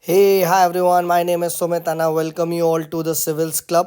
Hey, hi everyone. My name is Sumit and I welcome you all to the Civils Club.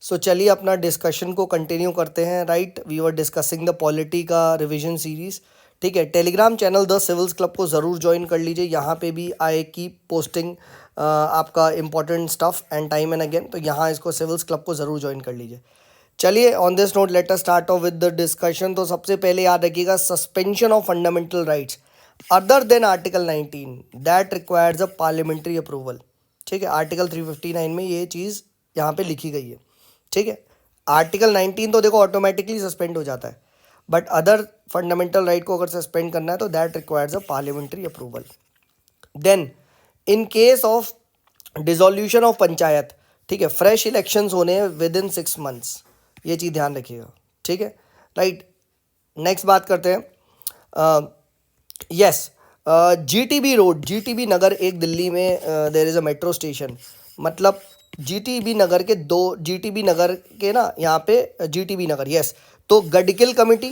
So चलिए अपना discussion को continue करते हैं. Right, we were discussing the polity का revision series. ठीक है, Telegram channel the civils club को ज़रूर ज्वाइन कर लीजिए. यहाँ पे भी आई कीप पोस्टिंग आपका important stuff and time and again. तो यहाँ इसको सिविल्स क्लब को ज़रूर ज्वाइन कर लीजिए. चलिए on this note let us start of with the discussion. तो सबसे पहले याद रखिएगा, suspension of fundamental rights other than article 19 that requires a parliamentary approval. ठीक है, आर्टिकल 359 में ये चीज़ यहाँ पे लिखी गई है. ठीक है, आर्टिकल 19 तो देखो ऑटोमेटिकली सस्पेंड हो जाता है, बट अदर फंडामेंटल राइट को अगर सस्पेंड करना है तो that requires a parliamentary approval. Then in case of dissolution of panchayat, ठीक है, फ्रेश इलेक्शंस होने विद इन 6 मंथ्स, ये चीज़ ध्यान रखिएगा. ठीक है, राइट. नेक्स्ट बात करते हैं. Yes, GTB road, GTB Nagar एक दिल्ली में there is a metro station. मतलब जीटीबी नगर के दो, जीटीबी नगर के ना यहाँ पे जीटीबी नगर, यस. तो गडकिल कमेटी,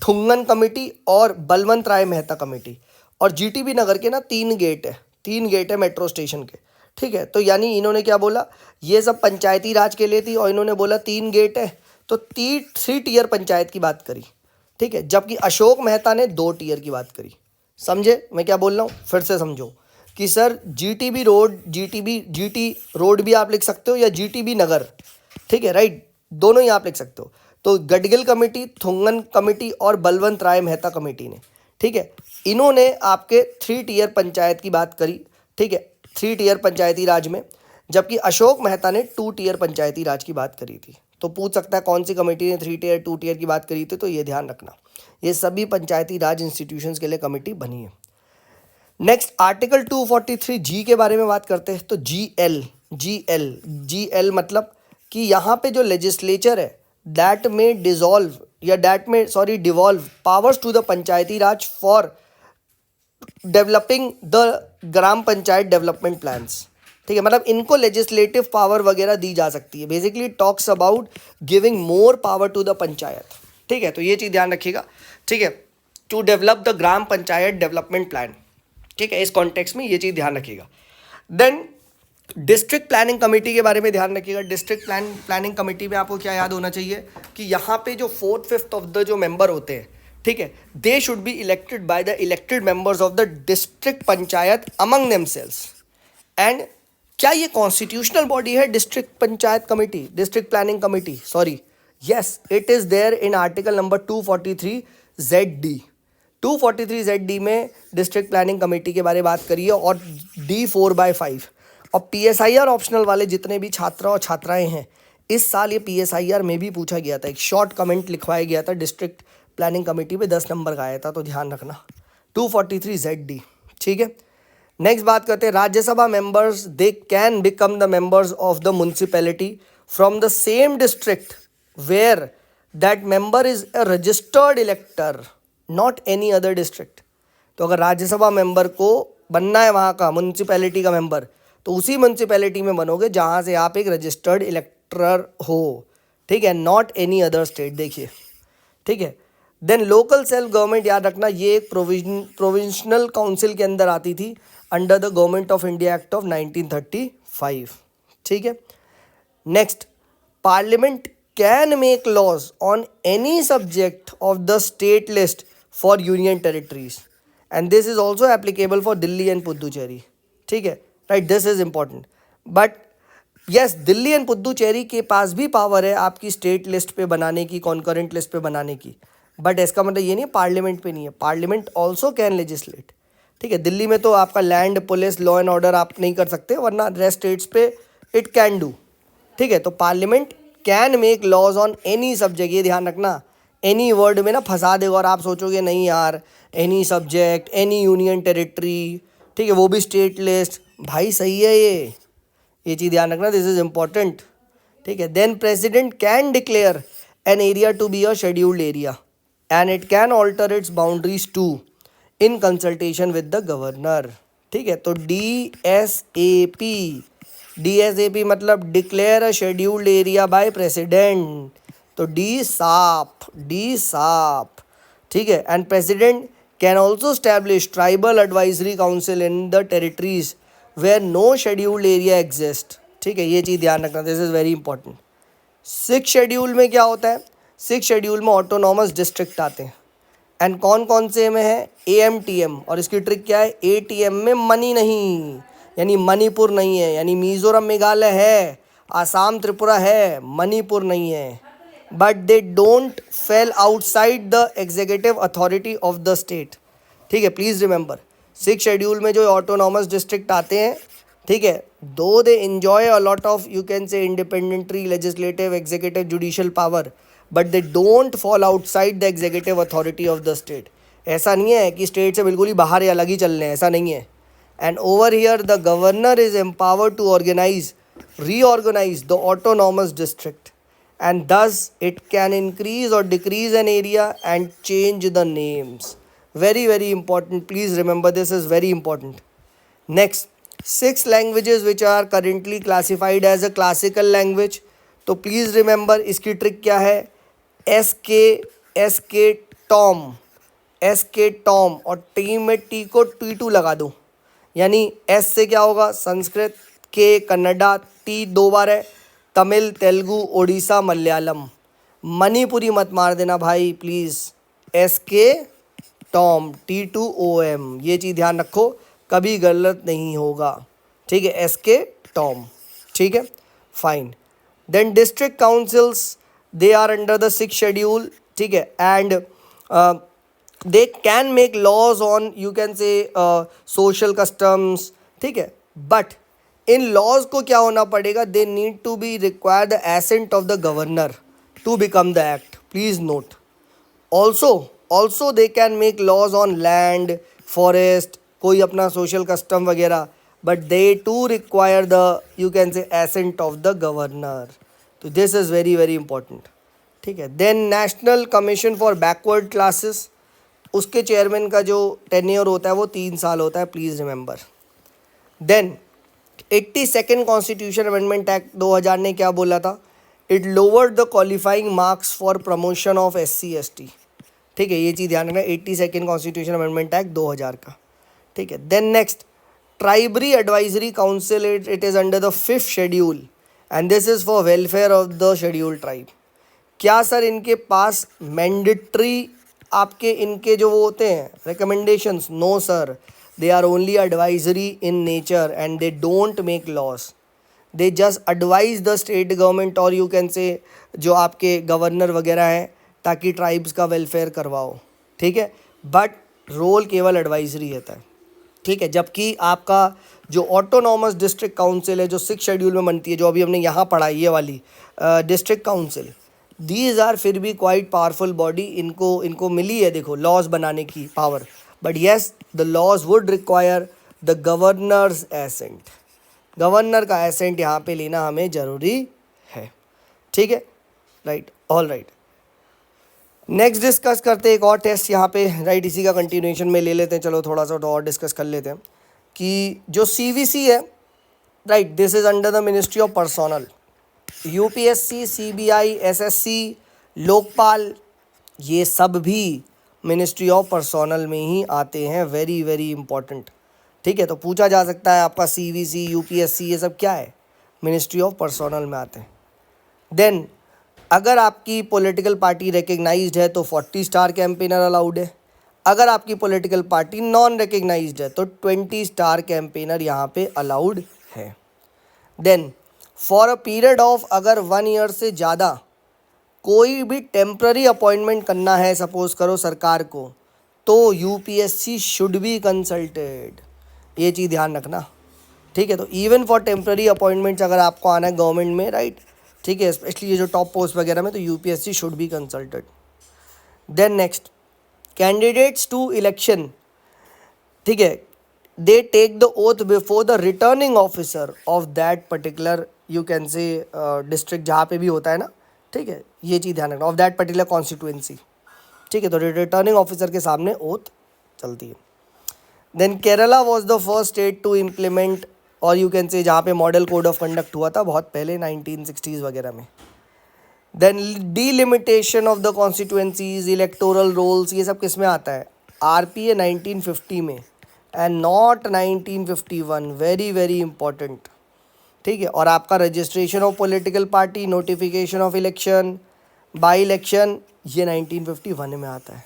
ठुंगन कमेटी और बलवंत राय मेहता कमेटी. और जीटीबी नगर के ना 3 गेट है, 3 गेट है मेट्रो स्टेशन के. ठीक है, तो यानी इन्होंने क्या बोला, ये सब पंचायती राज के लिए थी और इन्होंने बोला 3 गेट है, तो 3 टीयर पंचायत की बात करी. ठीक है, जबकि अशोक मेहता ने 2 टीयर की बात करी. समझे मैं क्या बोल रहा हूँ? फिर से समझो कि sir GTB road, GT road भी आप लिख सकते हो या जीटीबी नगर. ठीक है, राइट, दोनों ही आप लिख सकते हो. तो गडगिल कमेटी, थुंगन कमेटी और बलवंत राय मेहता कमेटी ने, ठीक है, इन्होंने आपके 3 टीयर पंचायत की बात करी. ठीक है, 3 टीयर पंचायती राज में, जबकि अशोक मेहता ने 2 टीयर पंचायती राज की बात करी थी. तो पूछ सकता है कौन सी कमेटी ने 3 टीयर 2 टीयर की बात करी थी, तो ये ध्यान रखना, ये सभी पंचायती राज इंस्टीट्यूशंस के लिए कमेटी बनी है. नेक्स्ट आर्टिकल 243 जी के बारे में बात करते हैं. तो जी एल मतलब कि यहाँ पे जो लेजिस्लेचर है दैट में डिसॉल्व या दैट में devolve powers to the panchayati raj for developing the gram panchayat development plans. ठीक है, मतलब इनको लेजिस्लेटिव पावर वगैरह दी जा सकती है. Basically talks about giving more power to the panchayat. ठीक है, तो ये चीज़ ध्यान रखिएगा. ठीक है, to develop the gram panchayat development plan. ठीक है, इस कॉन्टेक्स्ट में ये चीज़ ध्यान रखिएगा. देन डिस्ट्रिक्ट प्लानिंग कमेटी के बारे में ध्यान रखिएगा. डिस्ट्रिक्ट प्लानिंग कमेटी में आपको क्या याद होना चाहिए कि यहाँ पे जो 4th 5th ऑफ द जो मेंबर होते हैं, ठीक है, they should be elected by the elected members of the district panchayat among themselves. And क्या ये कॉन्स्टिट्यूशनल बॉडी है district panchayat committee, district planning committee? Sorry, yes, it is there in article number 243 ZD. 243 ZD में district planning committee के बारे में बात करिए और D4/5. और PSIR ऑप्शनल वाले जितने भी छात्र और छात्राएं हैं, इस साल ये PSIR में भी पूछा गया था, एक शॉर्ट कमेंट लिखवाया गया था डिस्ट्रिक्ट प्लानिंग कमेटी पे, 10 नंबर का आया था, तो ध्यान रखना 243 ZD. ठीक है, नेक्स्ट बात करते हैं Rajya Sabha members. They can become the members of the municipality from the same district where that member is a registered elector, not any other district. तो अगर राज्यसभा मेंबर को बनना है वहाँ का म्यूनसिपैलिटी का मेंबर, तो उसी म्यूनसिपैलिटी में बनोगे जहाँ से आप एक रजिस्टर्ड इलेक्टर हो. ठीक है, नॉट एनी अदर स्टेट. देखिए, ठीक है. देन लोकल सेल्फ गवर्नमेंट, याद रखना ये एक प्रोविंशनल काउंसिल के अंदर आती थी under the government of India act of 1935. ठीक है. Next, parliament can make laws on any subject of the state list for union territories and this is also applicable for Delhi and Puducherry. ठीक है, right, this is important. But yes, Delhi and Puducherry के पास भी power है आपकी state list पे बनाने की, कॉन्करेंट लिस्ट पे बनाने की, बट इसका मतलब ये नहीं पार्लियामेंट पे नहीं है. Parliament also can legislate. ठीक है, दिल्ली में तो आपका land, police, law and order आप नहीं कर सकते, वरना रेस्ट स्टेट्स पे इट कैन डू. ठीक है, तो parliament can make laws on any subject. ये ध्यान रखना, एनी वर्ड में ना फंसा देगा और आप सोचोगे नहीं यार, any subject, any union territory, ठीक है, वो भी स्टेट लिस्ट. भाई सही है ये चीज़ ध्यान रखना, दिस इज इम्पॉर्टेंट. ठीक है. Then president can declare an area to be a scheduled area and it can alter its boundaries too in consultation with the governor. ठीक है, तो DSAP मतलब declare a scheduled area by president. तो D SAP. ठीक है, and president can also establish tribal advisory council in the territories where no scheduled area exist. ठीक है, ये चीज़ ध्यान रखना, this is very important. 6 schedule में क्या होता है, 6 शेड्यूल में ऑटोनॉमस डिस्ट्रिक्ट आते हैं। एंड कौन कौन से में है, AMTM, और इसकी ट्रिक क्या है, ATM में मनी नहीं, यानी मणिपुर नहीं है, यानी मिजोरम मेघालय है, आसाम त्रिपुरा है, मणिपुर नहीं है, but they don't fail outside the executive authority of the state. ठीक है, प्लीज़ रिमेंबर 6 शेड्यूल में जो ऑटोनॉमस डिस्ट्रिक्ट आते हैं, ठीक है, दो दे enjoy a lot of, you can say, independently legislative, executive, judicial power, but they don't fall outside the executive authority of the state। ऐसा नहीं है कि स्टेट से बिल्कुल ही बाहर या अलग ही चल रहे हैं, ऐसा नहीं है। And over here the governor is empowered to organize, reorganize the autonomous district, and thus it can increase or decrease an area and change the names। Very very important, please remember, this is very important। Next, 6 languages which are currently classified as a classical language। तो please remember इसकी trick क्या है, S के Tom और T में T को T2 लगा दो, यानी एस से क्या होगा, संस्कृत, के कन्नड़ा, टी 2 बार है, तमिल, तेलुगु, ओडिशा, मलयालम। मणिपुरी मत मार देना भाई प्लीज़, SK टॉम, T2OM, ये चीज़ ध्यान रखो, कभी गलत नहीं होगा। ठीक है, SK टॉम। ठीक है, fine. Then district councils, they are under the 6th schedule. ठीक है, and they can make laws on, you can say, social customs. ठीक है, बट इन लॉज को क्या होना पड़ेगा, they need to be require the assent of the governor to become the act. Please note, also they can make laws on land, forest, कोई अपना social custom वगैरह, but they too require the, you can say, assent of the governor. तो this is very very important. ठीक है, then national commission for backward classes, उसके chairman का जो tenure होता है वो 3 साल होता है, please remember. Then 82nd constitution amendment act 2000 ने क्या बोला था, it lowered the qualifying marks for promotion of SC/ST। ठीक है, ये चीज़ ध्यान रखना, 82nd कॉन्स्टिट्यूशन अमेंडमेंट एक्ट 2000 का। ठीक है, then next, tribal advisory council, it is under the 5th schedule and this is for welfare of the schedule tribe. क्या सर इनके पास मैंडेटरी आपके इनके जो वो होते हैं recommendations, no sir, they are only advisory in nature and they don't make laws, they just advise the state government, और यू कैन से जो आपके गवर्नर वगैरह हैं, ताकि ट्राइब्स का वेलफेयर करवाओ। ठीक है, बट रोल केवल एडवाइजरी रहता है। ठीक है, जबकि आपका जो ऑटोनॉमस डिस्ट्रिक्ट काउंसिल है जो 6th शेड्यूल में बनती है, जो अभी हमने यहाँ पढ़ा, ये वाली डिस्ट्रिक्ट काउंसिल, दीज आर फिर भी क्वाइट पावरफुल बॉडी, इनको मिली है देखो लॉज बनाने की power, but yes the laws would require the governor's assent. Governor का एसेंट यहाँ पे लेना हमें ज़रूरी है। ठीक है, right, all right. Next discuss करते हैं एक और टेस्ट यहाँ पे, राइट, इसी का कंटिन्यूएशन में ले लेते हैं। चलो थोड़ा सा और डिस्कस कर लेते हैं कि जो CVC है, right, this is under the ministry of personnel. UPSC, CBI, SSC, Lokpal, ये सब भी मिनिस्ट्री ऑफ पर्सोनल में ही आते हैं, वेरी वेरी इंपॉर्टेंट। ठीक है, तो पूछा जा सकता है आपका CVC, UPSC, ये सब क्या है, मिनिस्ट्री ऑफ पर्सोनल में आते हैं। देन अगर आपकी पॉलिटिकल पार्टी रिकग्नाइज्ड है तो 40 स्टार कैंपेनर अलाउड है, अगर आपकी पॉलिटिकल पार्टी नॉन रिकग्नाइज्ड है तो 20 स्टार कैंपेनर यहाँ पे अलाउड है। Then for a period of, अगर 1 ईयर से ज़्यादा कोई भी टेम्प्ररी अपॉइंटमेंट करना है सपोज करो सरकार को, तो UPSC शुड बी कंसल्टेड, ये चीज़ ध्यान रखना। ठीक है, तो इवन फॉर टेम्प्ररी अपॉइंटमेंट्स अगर आपको आना है गवर्नमेंट में, राइट, ठीक है, स्पेशली ये जो टॉप पोस्ट वगैरह में, तो UPSC should be consulted. Then next, candidates to election, ठीक है, they take the oath before the returning officer of that particular, you can say, district जहाँ पे भी होता है ना। ठीक है, ये चीज़ ध्यान रखना, ऑफ दैट पर्टिकुलर कॉन्स्टिट्यूएंसी। ठीक है, तो रिटर्निंग ऑफिसर के सामने ओथ चलती है। Then Kerala was the first state to implement, और यू कैन से जहाँ पे मॉडल कोड ऑफ कंडक्ट हुआ था बहुत पहले 1960s वगैरह में। Then delimitation of the constituencies, electoral rolls, ये सब किस में आता है, RPA 1950 में, and not 1951, very very important. ठीक है, और आपका registration of political party, notification of election, by election, ये 1951 में आता है।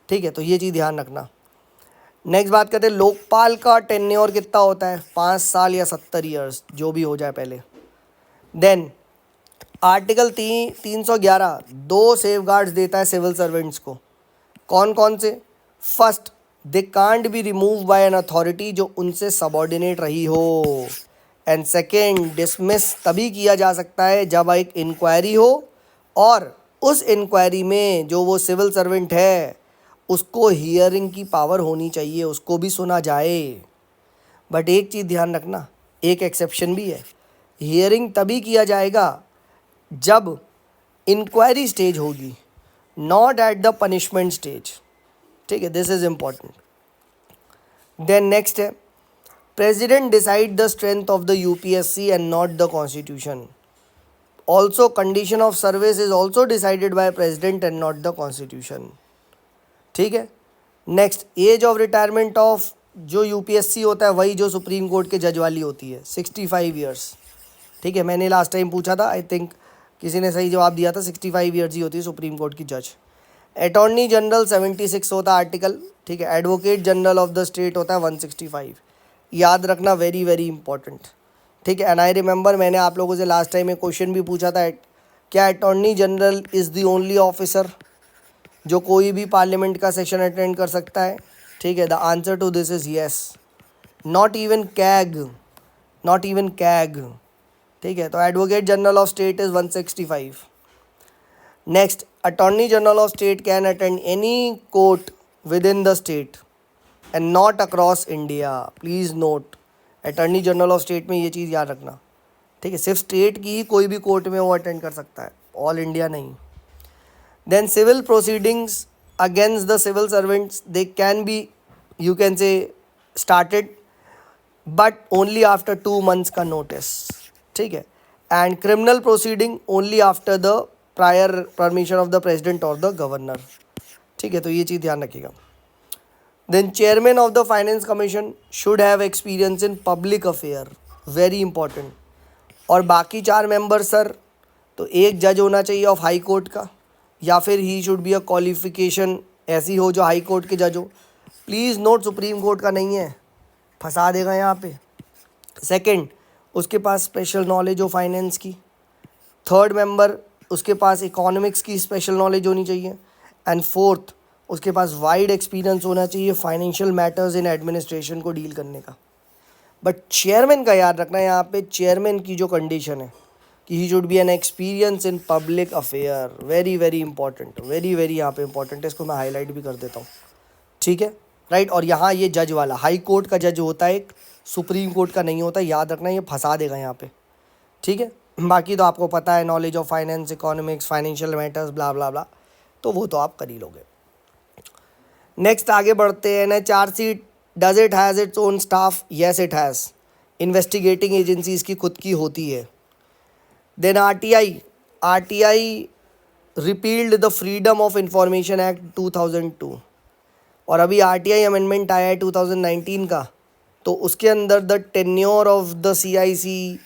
ठीक है, तो ये चीज़ ध्यान रखना। नेक्स्ट बात करते हैं, लोकपाल का टेन्योर कितना होता है, 5 साल या 70 ईयर्स, जो भी हो जाए पहले। देन आर्टिकल 311 दो सेफगार्ड्स देता है सिविल सर्वेंट्स को। कौन कौन से? First, they can't be remove by an authority जो उनसे सबॉर्डिनेट रही हो। एंड सेकेंड, डिसमिस तभी किया जा सकता है जब एक इंक्वायरी हो और उस इंक्वायरी में जो वो सिविल सर्वेंट है उसको हियरिंग की पावर होनी चाहिए, उसको भी सुना जाए। बट एक चीज़ ध्यान रखना, एक एक्सेप्शन भी है, हियरिंग तभी किया जाएगा जब इंक्वायरी स्टेज होगी, not at the punishment stage. ठीक है, this is important. Then next है, president decide the strength of the UPSC and not the constitution. Also condition of service is also decided by president and not the constitution. ठीक है, next, age of retirement of जो UPSC होता है वही जो supreme court के जज वाली होती है, 65 ईयर्स। ठीक है, मैंने लास्ट टाइम पूछा था, आई थिंक किसी ने सही जवाब दिया था, 65 ईयर्स ही होती है सुप्रीम कोर्ट की जज। अटॉर्नी जनरल 76 होता है आर्टिकल। ठीक है, advocate general of the state होता है 165। याद रखना, वेरी वेरी इंपॉर्टेंट। ठीक है, एंड आई रिमेंबर मैंने आप लोगों से लास्ट टाइम एक क्वेश्चन भी पूछा था, क्या attorney general is the only officer जो कोई भी पार्लियामेंट का सेशन अटेंड कर सकता है? ठीक है, the answer to this is yes, not even CAG, not even CAG. ठीक है, तो advocate general of state is 165। Next, attorney general of state can attend any court within the state and not across India. Please note, attorney general of state में ये चीज़ याद रखना। ठीक है, सिर्फ स्टेट की ही कोई भी कोर्ट में वो अटेंड कर सकता है, ऑल इंडिया नहीं। Then civil proceedings against the civil servants, they can be, you can say started but only after 2 months का नोटिस। ठीक है, and criminal proceeding only after the prior permission of the president और the governor. ठीक है, तो ये चीज़ ध्यान रखिएगा। Then chairman of the finance commission should have experience in public affair, very important. और बाकी 4 मेंबर सर, तो एक जज होना चाहिए ऑफ हाई कोर्ट का, या फिर he should be a qualification ऐसी हो जो हाई कोर्ट के जज हो। प्लीज़ नोट, सुप्रीम कोर्ट का नहीं है, फंसा देगा यहाँ पे। सेकंड, उसके पास स्पेशल नॉलेज हो फाइनेंस की। थर्ड मेंबर, उसके पास इकोनॉमिक्स की स्पेशल नॉलेज होनी चाहिए। एंड फोर्थ, उसके पास वाइड एक्सपीरियंस होना चाहिए फाइनेंशियल मैटर्स इन एडमिनिस्ट्रेशन को डील करने का। बट चेयरमैन का याद रखना, यहाँ पे चेयरमैन की जो कंडीशन है कि he should be an experience in public affair, very very important, very very यहाँ पे इंपॉर्टेंट है, इसको मैं हाईलाइट भी कर देता हूँ। ठीक है, राइट। और यहाँ ये जज वाला हाई कोर्ट का जज होता है एक, सुप्रीम कोर्ट का नहीं होता, याद रखना, ये फंसा देगा यहाँ पे। ठीक है, बाकी तो आपको पता है, knowledge of finance, economics, financial matters, blah blah blah, तो वो तो आप कर ही लोगे। नेक्स्ट आगे बढ़ते हैं। NHRC, does it has its own staff? Yes it has. Investigating agency इसकी खुद की होती है। Then RTI, RTI repealed the freedom of information act 2002, और अभी आरटीआई अमेंडमेंट आया है 2019 का, तो उसके अंदर the tenure of the CIC,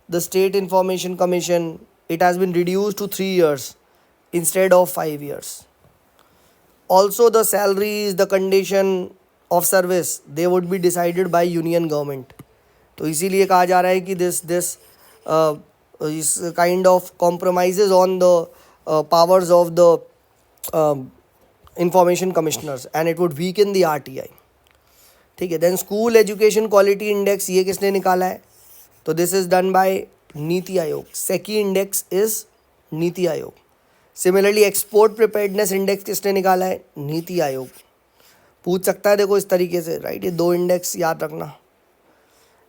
the state information commission, it has been reduced to 3 years instead of 5 years. Also the salaries, the condition of service, they would be decided by union government. तो इसीलिए कहा जा रहा है कि this is kind of compromises on the powers of the information commissioners and it would weaken the RTI. ठीक है, then school education quality index, ये किसने निकाला है? तो this is done by NITI Aayog. SECI index is NITI Aayog. Similarly export preparedness index किसने निकाला है? नीति आयोग। पूछ सकता है देखो इस तरीके से, राइट, ये 2 इंडेक्स याद रखना।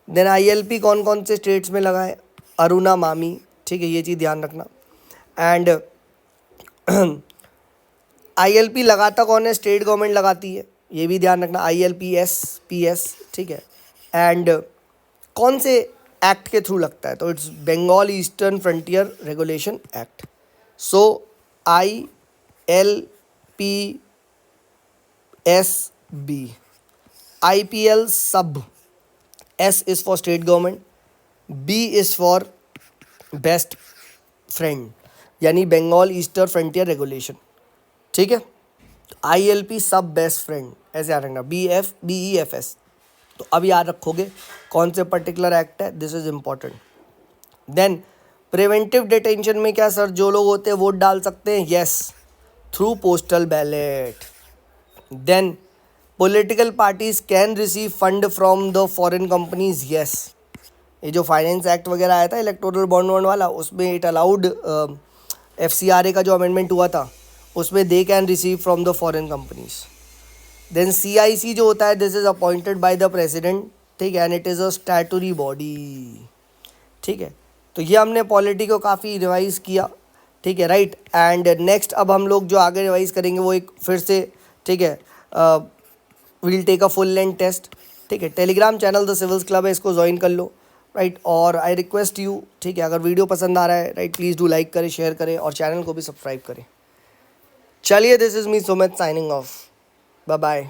देन आईएलपी कौन कौन से स्टेट्स में लगा है? अरुणा मामी। ठीक है, ये चीज़ ध्यान रखना। एंड आईएलपी लगाता कौन है? स्टेट गवर्नमेंट लगाती है, ये भी ध्यान रखना। ILPS, ठीक है। एंड कौन से एक्ट के थ्रू लगता है? तो it's Bengal eastern frontier regulation act. So ILPSB, IPL sub, S is for state government, B is for best friend यानी बंगाल ईस्टर्न फ्रंटियर रेगुलेशन, ठीक है। ILP सब बेस्ट फ्रेंड ऐसे याद रखना, BEFS। तो अब याद रखोगे कौन से पर्टिकुलर एक्ट है, this is important. Then preventive detention में क्या सर, जो लोग होते हैं वोट डाल सकते हैं, yes, through postal ballot. Then political parties can receive fund from the foreign companies, yes. ये जो फाइनेंस एक्ट वगैरह आया था इलेक्टोरल बॉन्ड वॉन्ड वाला, उसमें इट अलाउड FCRA का जो अमेंडमेंट हुआ था उसमें they can receive from the foreign companies. Then CIC जो होता है, this is appointed by the president, ठीक है, and it is a statutory body, ठीक है। तो ये हमने पॉलिटी को काफ़ी रिवाइज किया, ठीक है, राइट। एंड नेक्स्ट अब हम लोग जो आगे रिवाइज करेंगे वो एक फिर से, ठीक है, will take a full length test, ठीक है। Telegram channel the civils club है, इसको ज्वाइन कर लो, राइट। और आई रिक्वेस्ट यू, ठीक है, अगर वीडियो पसंद आ रहा है, राइट, प्लीज़ डू लाइक करें, शेयर करें और चैनल को भी सब्सक्राइब करें। चलिए, this is me Sumit signing off, bye bye.